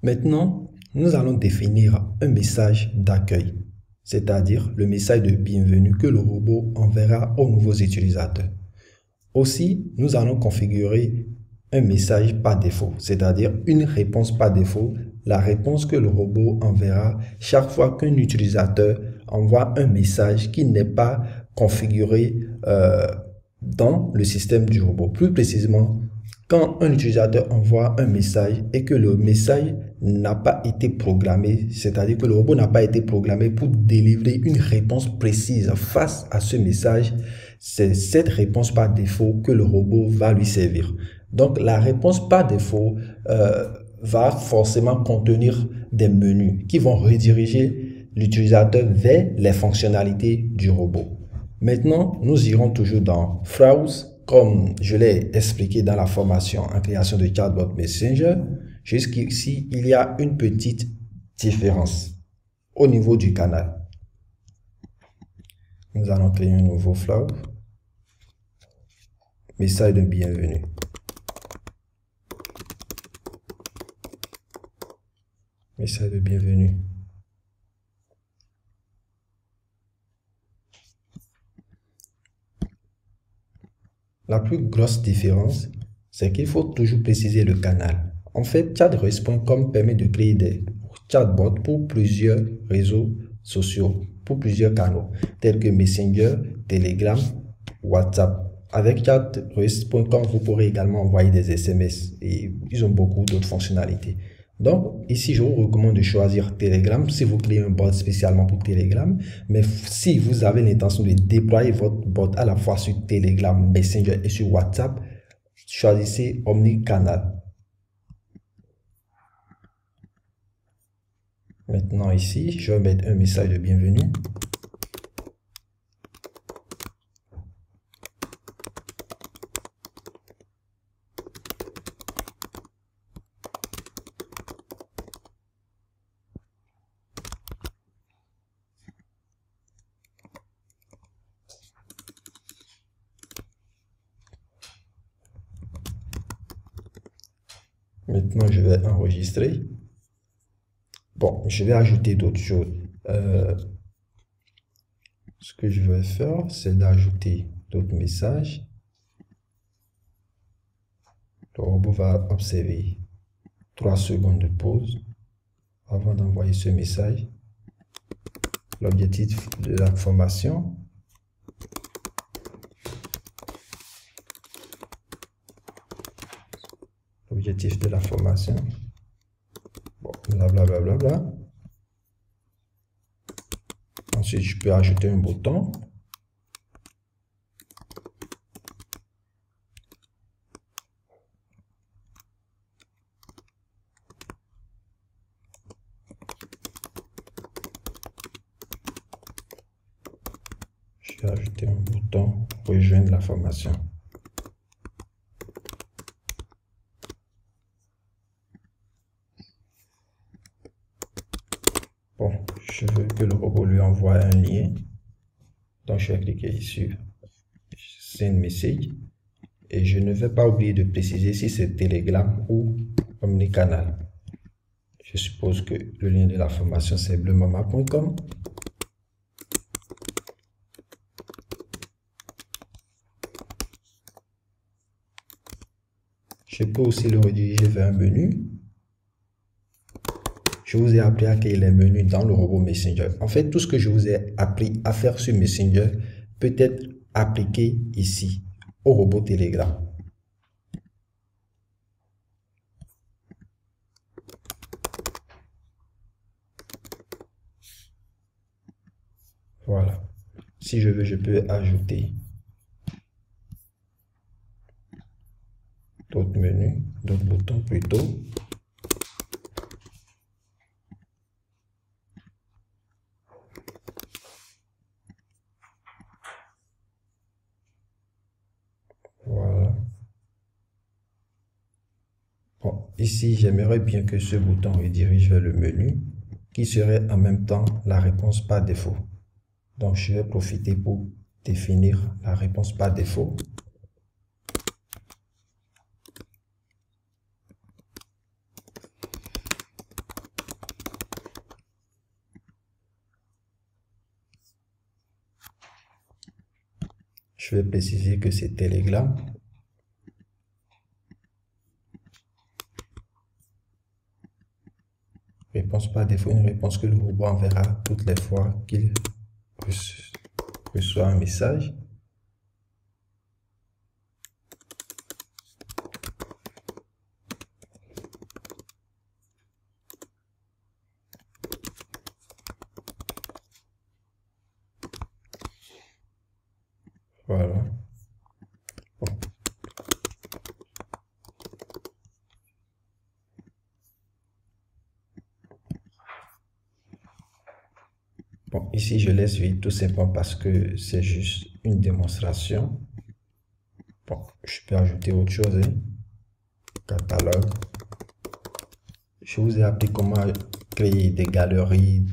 Maintenant, nous allons définir un message d'accueil, c'est-à-dire le message de bienvenue que le robot enverra aux nouveaux utilisateurs. Aussi, nous allons configurer un message par défaut, c'est-à-dire une réponse par défaut, la réponse que le robot enverra chaque fois qu'un utilisateur envoie un message qui n'est pas configuré dans le système du robot. Plus précisément, quand un utilisateur envoie un message et que le message n'a pas été programmé, c'est-à-dire que le robot n'a pas été programmé pour délivrer une réponse précise face à ce message, c'est cette réponse par défaut que le robot va lui servir. Donc, la réponse par défaut va forcément contenir des menus qui vont rediriger l'utilisateur vers les fonctionnalités du robot. Maintenant, nous irons toujours dans Browse, comme je l'ai expliqué dans la formation en création de chatbot Messenger. Jusqu'ici, il y a une petite différence au niveau du canal. Nous allons créer un nouveau flow. Message de bienvenue. Message de bienvenue. La plus grosse différence, c'est qu'il faut toujours préciser le canal. En fait, chatrespond.com permet de créer des chatbots pour plusieurs réseaux sociaux, pour plusieurs canaux, tels que Messenger, Telegram, WhatsApp. Avec chatrespond.com, vous pourrez également envoyer des SMS et ils ont beaucoup d'autres fonctionnalités. Donc, ici, je vous recommande de choisir Telegram si vous créez un bot spécialement pour Telegram. Mais si vous avez l'intention de déployer votre bot à la fois sur Telegram, Messenger et sur WhatsApp, choisissez Omnicanal. Maintenant, ici, je vais mettre un message de bienvenue. Maintenant, je vais enregistrer. Bon, je vais ajouter d'autres choses. Ce que je vais faire, c'est d'ajouter d'autres messages. Le robot va observer 3 secondes de pause avant d'envoyer ce message. L'objectif de la formation. L'objectif de la formation. Bon, blablabla. Bla, bla, bla. Ensuite, je peux ajouter un bouton. Je vais ajouter un bouton pour rejoindre la formation. Bon, je veux que le robot lui envoie un lien. Donc, je vais cliquer sur Send Message. Et je ne vais pas oublier de préciser si c'est Telegram ou Omnicanal. Je suppose que le lien de la formation, c'est bleumama.com. Je peux aussi le rediriger vers un menu. Je vous ai appris à créer les menus dans le robot Messenger. En fait, tout ce que je vous ai appris à faire sur Messenger peut être appliqué ici, au robot Telegram. Voilà. Si je veux, je peux ajouter d'autres menus, d'autres boutons plutôt. Voilà. Bon, ici, j'aimerais bien que ce bouton redirige vers le menu, qui serait en même temps la réponse par défaut. Donc, je vais profiter pour définir la réponse par défaut. Je vais préciser que c'est Telegram. Réponse par défaut, une réponse que le robot enverra toutes les fois qu'il reçoit un message. Voilà. Bon, ici, je laisse vide tout simplement parce que c'est juste une démonstration. Bon, je peux ajouter autre chose. Catalogue. Je vous ai appris comment créer des galeries.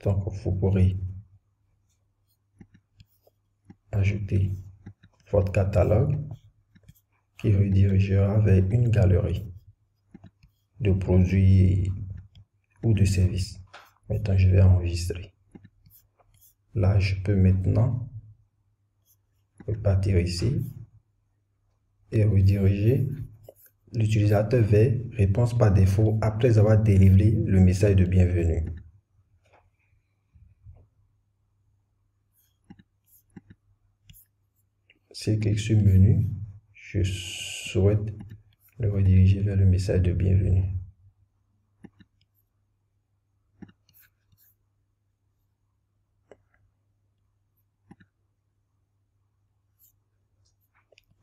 Donc, vous pourrez ajouter votre catalogue qui redirigera vers une galerie de produits ou de services. Maintenant, je vais enregistrer. Là, je peux maintenant repartir ici et rediriger l'utilisateur vers réponse par défaut après avoir délivré le message de bienvenue. Si je clique sur menu, je souhaite le rediriger vers le message de bienvenue.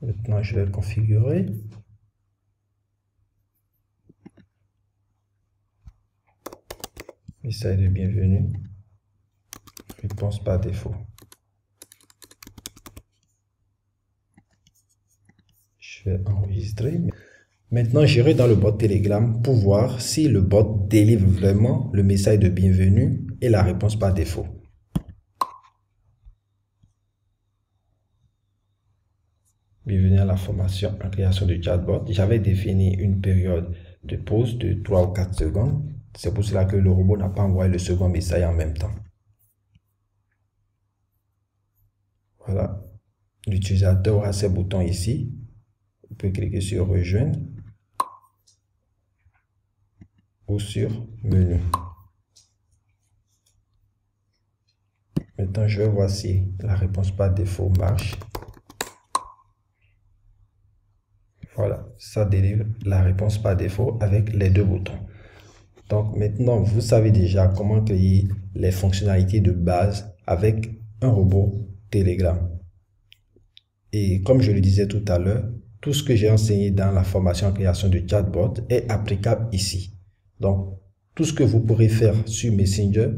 Maintenant, je vais configurer. Message de bienvenue. Réponse par défaut. Je vais enregistrer. Maintenant, j'irai dans le bot Telegram pour voir si le bot délivre vraiment le message de bienvenue et la réponse par défaut. Bienvenue à la formation en création de chatbot. J'avais défini une période de pause de 3 ou 4 secondes. C'est pour cela que le robot n'a pas envoyé le second message en même temps. Voilà. L'utilisateur aura ces boutons ici. On peut cliquer sur rejoindre ou sur menu. Maintenant, je vais voir si la réponse par défaut marche. Voilà, ça délivre la réponse par défaut avec les deux boutons. Donc maintenant, vous savez déjà comment créer les fonctionnalités de base avec un robot Telegram. Et comme je le disais tout à l'heure, tout ce que j'ai enseigné dans la formation en création de chatbot est applicable ici. Donc, tout ce que vous pourrez faire sur Messenger,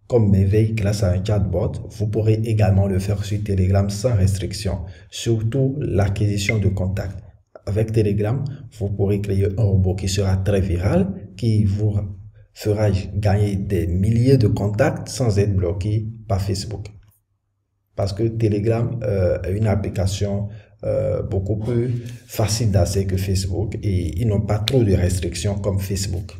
comme m'éveil grâce à un chatbot, vous pourrez également le faire sur Telegram sans restriction, surtout l'acquisition de contacts. Avec Telegram, vous pourrez créer un robot qui sera très viral, qui vous fera gagner des milliers de contacts sans être bloqué par Facebook. Parce que Telegram est une application beaucoup plus facile d'accès que Facebook et ils n'ont pas trop de restrictions comme Facebook.